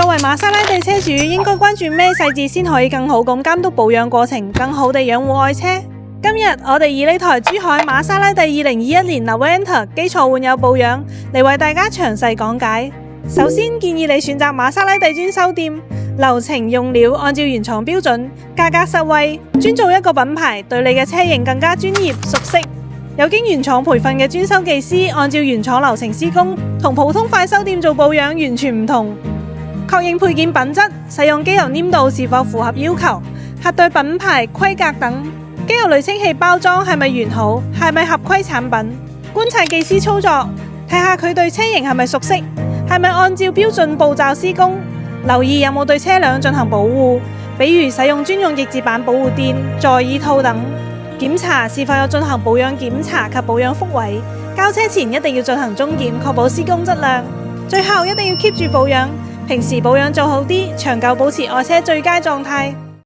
作為瑪莎拉蒂車主，應該關注咩細節先可以更好咁監督保養過程，更好地養護愛車？今日我哋以呢台珠海瑪莎拉蒂2021年 Naventa 基礎換油保養嚟為大家詳細講解。首先建議你選擇瑪莎拉蒂專修店，流程用料按照原廠標準，價格實惠，專做一個品牌，對你嘅車型更加專業熟悉。有經原廠培訓嘅專修技師，按照原廠流程施工，同普通快修店做保養完全唔同。確認配件品質，使用機油黏度是否符合要求，核對品牌規格等。機油濾清器包裝係咪完好，係咪合規產品？觀察技師操作，睇下佢對車型係咪熟悉，係咪按照標準步驟施工。留意有冇對車輛進行保護，比如使用專用逆折板保護墊、座椅套等。檢查是否有進行保養檢查及保養復位，交車前一定要進行中檢，確保施工質量。最後一定要 keep 住保養，平時保養做好啲，長久保持愛車最佳狀態。